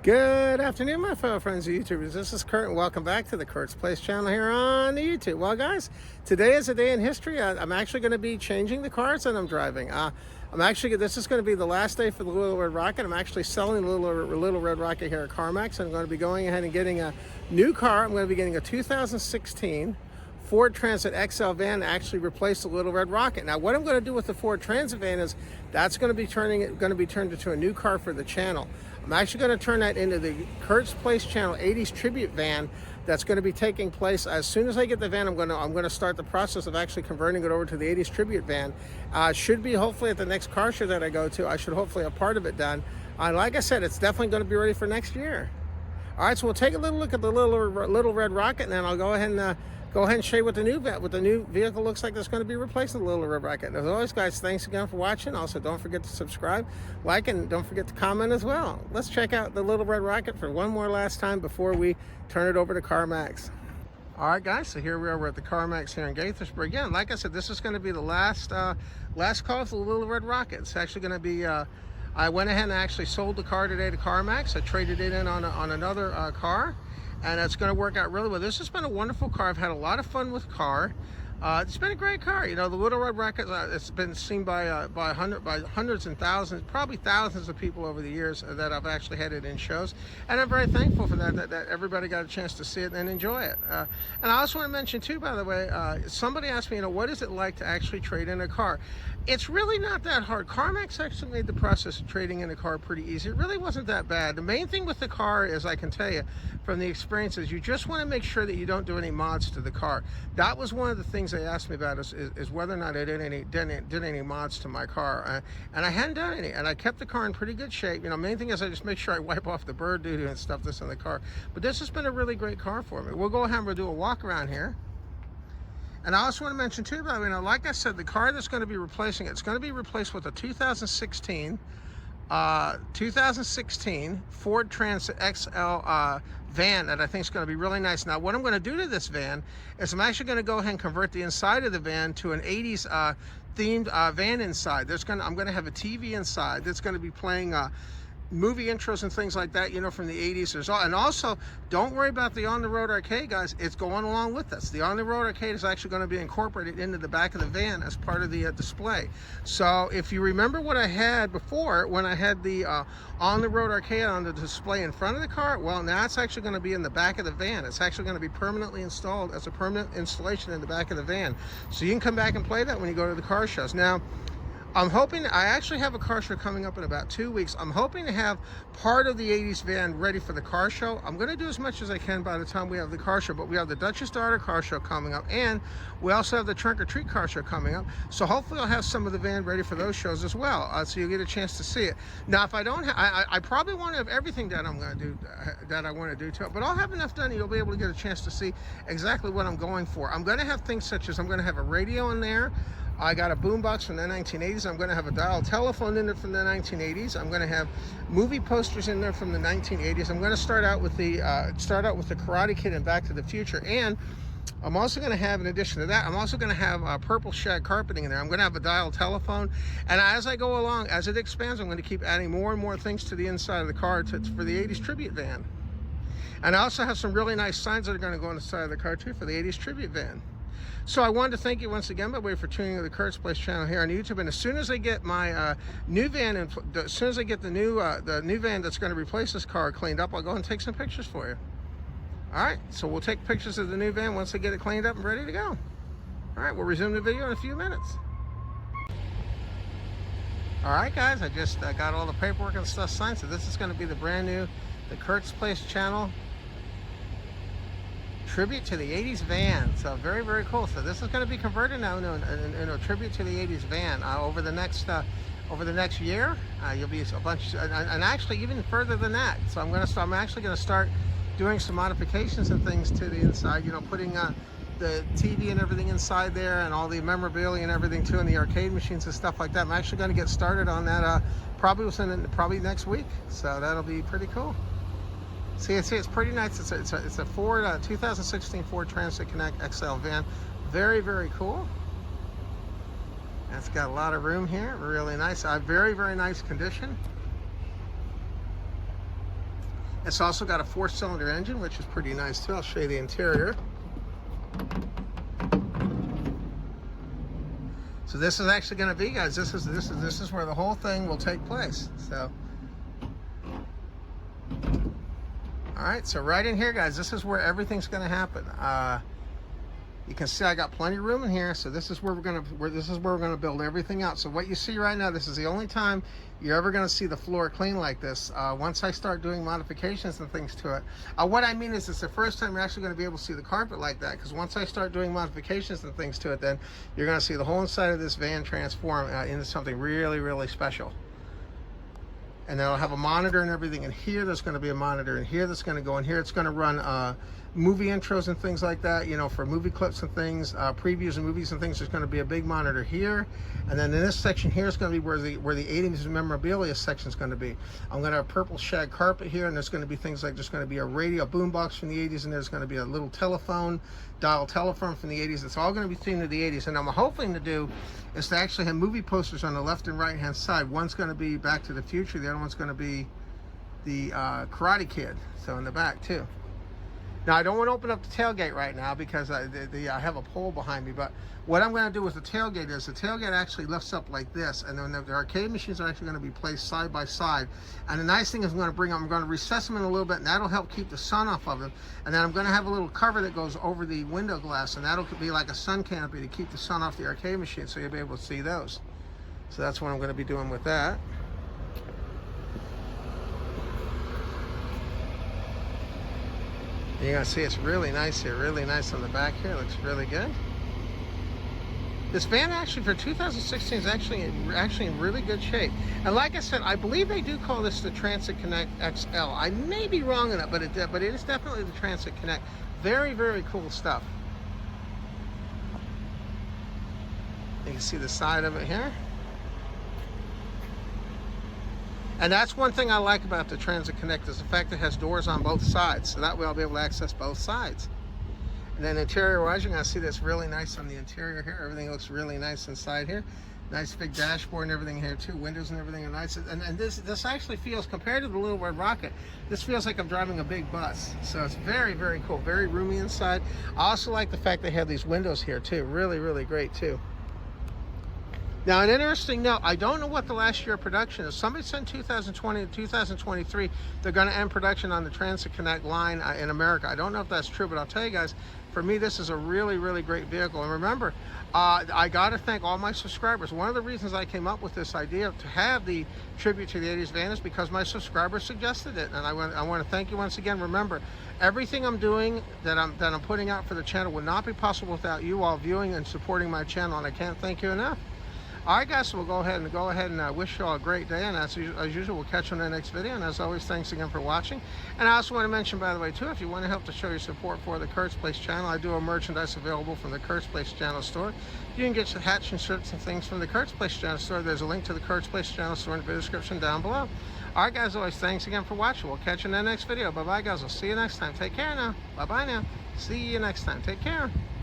Good afternoon, my fellow friends of YouTubers. This is Kurt, and welcome back to the Kurt's Place channel here on the YouTube. Well, guys, today is a day in history. I'm actually going to be changing the cars that I'm driving. This is going to be the last day for the Little Red Rocket. I'm actually selling the Little Red Rocket here at Carmax. I'm going to be going ahead and getting a new car. I'm going to be getting a 2016 Ford Transit XL van to actually replace the Little Red Rocket. Now, what I'm going to do with the Ford Transit van is that's going to be turned into a new car for the channel. I'm actually going to turn that into the Kurt's Place channel 80s tribute van that's going to be taking place as soon as I get the van. I'm going to start the process of actually converting it over to the 80s tribute van. Should be hopefully at the next car show that I go to. I should hopefully have part of it done. Like I said, it's definitely going to be ready for next year. All right, so we'll take a little look at the Little Red Rocket, and then I'll go ahead and show you what the new vehicle looks like that's going to be replacing the Little Red Rocket. And as always, guys, thanks again for watching. Also, don't forget to subscribe, like, and don't forget to comment as well. Let's check out the Little Red Rocket for one more last time before we turn it over to CarMax. All right, guys, so here we are. We're at the CarMax here in Gaithersburg. Again, like I said, this is going to be the last call for the Little Red Rocket. It's actually going to be... I went ahead and actually sold the car today to CarMax. I traded it in on another car, and it's going to work out really well. This has been a wonderful car. I've had a lot of fun with the car. It's been a great car. You know, the Little Red Rocket, it's been seen by hundreds and thousands, probably thousands of people over the years that I've actually had it in shows. And I'm very thankful for that everybody got a chance to see it and enjoy it. And I also want to mention too, by the way, somebody asked me, you know, what is it like to actually trade in a car? It's really not that hard. CarMax actually made the process of trading in a car pretty easy. It really wasn't that bad. The main thing with the car is, I can tell you from the experiences, you just want to make sure that you don't do any mods to the car. That was one of the things they asked me about is whether or not I did any mods to my car. And I hadn't done any, and I kept the car in pretty good shape. You know, main thing is I just make sure I wipe off the bird doo-doo and stuff that's in the car. But this has been a really great car for me. We'll go ahead and we'll do a walk around here. And I also want to mention too, by the way, you know, like I said, the car that's going to be replacing it's going to be replaced with a 2016 Ford Transit XL van that I think is going to be really nice. Now, what I'm going to do to this van is I'm actually going to go ahead and convert the inside of the van to an 80s themed van inside. I'm going to have a TV inside that's going to be playing movie intros and things like that, you know, from the 80s. And also, don't worry about the on-the-road arcade, guys. It's going along with us. The on-the-road arcade is actually going to be incorporated into the back of the van as part of the display. So if you remember what I had before, when I had the on-the-road arcade on the display in front of the car, well, now it's actually going to be in the back of the van. It's actually going to be permanently installed as a permanent installation in the back of the van. So you can come back and play that when you go to the car shows. Now, I'm hoping, I actually have a car show coming up in about 2 weeks. I'm hoping to have part of the 80s van ready for the car show. I'm going to do as much as I can by the time we have the car show, but we have the Duchess Daughter car show coming up, and we also have the Trunk or Treat car show coming up. So hopefully I'll have some of the van ready for those shows as well, so you'll get a chance to see it. Now, if I don't have, I probably won't have everything that I'm going to do, that I want to do to it, but I'll have enough done, you'll be able to get a chance to see exactly what I'm going for. I'm going to have things such as, I'm going to have a radio in there. I got a boombox from the 1980s. I'm going to have a dial telephone in there from the 1980s. I'm going to have movie posters in there from the 1980s. I'm going to start out with the Karate Kid and Back to the Future. And I'm also going to have, in addition to that, I'm also going to have purple shag carpeting in there. I'm going to have a dial telephone. And as I go along, as it expands, I'm going to keep adding more and more things to the inside of the car for the 80s tribute van. And I also have some really nice signs that are going to go on the side of the car too for the 80s tribute van. So I wanted to thank you once again, by the way, for tuning into the Kurt's Place channel here on YouTube. And as soon as I get my new van, as soon as I get the new van that's going to replace this car cleaned up, I'll go and take some pictures for you. All right, so we'll take pictures of the new van once I get it cleaned up and ready to go. All right, we'll resume the video in a few minutes. All right, guys, I just got all the paperwork and stuff signed. So this is going to be the brand new, the Kurt's Place channel tribute to the 80s van. So very, very cool. So this is going to be converted now into a tribute to the 80s van over the next year. You'll be a bunch, and actually even further than that. So I'm actually going to start doing some modifications and things to the inside. You know, putting the TV and everything inside there, and all the memorabilia and everything too, and the arcade machines and stuff like that. I'm actually going to get started on that probably next week. So that'll be pretty cool. See, it's pretty nice. It's a Ford 2016 Ford Transit Connect XL van. Very, very cool. And it's got a lot of room here. Really nice. Very, very nice condition. It's also got a 4-cylinder engine, which is pretty nice too. I'll show you the interior. So this is actually going to be, guys, this is where the whole thing will take place. So, all right, so right in here, guys, this is where everything's going to happen. You can see I got plenty of room in here, so this is where we're gonna build everything out. So what you see right now, this is the only time you're ever gonna see the floor clean like this. Once I start doing modifications and things to it, what I mean is it's the first time you're actually gonna be able to see the carpet like that. Because once I start doing modifications and things to it, then you're gonna see the whole inside of this van transform into something really, really special. And then I'll have a monitor and everything in here. There's going to be a monitor in here that's going to go in here. It's going to run movie intros and things like that, you know, for movie clips and things, previews of movies and things. There's going to be a big monitor here. And then in this section here is going to be where the 80s memorabilia section is going to be. I'm going to have purple shag carpet here, and there's going to be things like there's going to be a radio boombox from the 80s, and there's going to be a little telephone, dial telephone from the 80s. It's all going to be themed to the 80s. And I'm hoping to do is to actually have movie posters on the left and right hand side. One's going to be Back to the Future, the other one's going to be the Karate Kid, so in the back too. Now I don't want to open up the tailgate right now because I have a pole behind me, but what I'm going to do with the tailgate is the tailgate actually lifts up like this, and then the arcade machines are actually going to be placed side by side. And the nice thing is I'm going to recess them in a little bit, and that'll help keep the sun off of them. And then I'm going to have a little cover that goes over the window glass, and that'll be like a sun canopy to keep the sun off the arcade machine, so you'll be able to see those. So that's what I'm going to be doing with that. You're going to see it's really nice here, really nice on the back here. Looks really good. This van actually for 2016 is actually in really good shape. And like I said, I believe they do call this the Transit Connect XL. I may be wrong in that, but it is definitely the Transit Connect. Very, very cool stuff. You can see the side of it here. And that's one thing I like about the Transit Connect is the fact that it has doors on both sides. So that way I'll be able to access both sides. And then interior-wise, you're going to see that's really nice on the interior here. Everything looks really nice inside here. Nice big dashboard and everything here too. Windows and everything are nice. And this actually feels, compared to the Little Red Rocket, this feels like I'm driving a big bus. So it's very, very cool. Very roomy inside. I also like the fact they have these windows here too. Really, really great too. Now, an interesting note, I don't know what the last year of production is. Somebody said 2020 to 2023, they're going to end production on the Transit Connect line in America. I don't know if that's true, but I'll tell you guys, for me, this is a really, really great vehicle. And remember, I got to thank all my subscribers. One of the reasons I came up with this idea to have the Tribute to the 80s van is because my subscribers suggested it. And I want to thank you once again. Remember, everything I'm doing that I'm putting out for the channel would not be possible without you all viewing and supporting my channel. And I can't thank you enough. All right, guys, so we'll go ahead and wish you all a great day, and as usual, we'll catch you on the next video. And as always, thanks again for watching. And I also want to mention, by the way, too, if you want to help to show your support for the Kurt's Place channel, I do have merchandise available from the Kurt's Place channel store. You can get your hats and shirts and things from the Kurt's Place channel store. There's a link to the Kurt's Place channel store in the video description down below. All right, guys, as always, thanks again for watching. We'll catch you in the next video. Bye-bye, guys. I'll see you next time. Take care now. Bye-bye now. See you next time. Take care.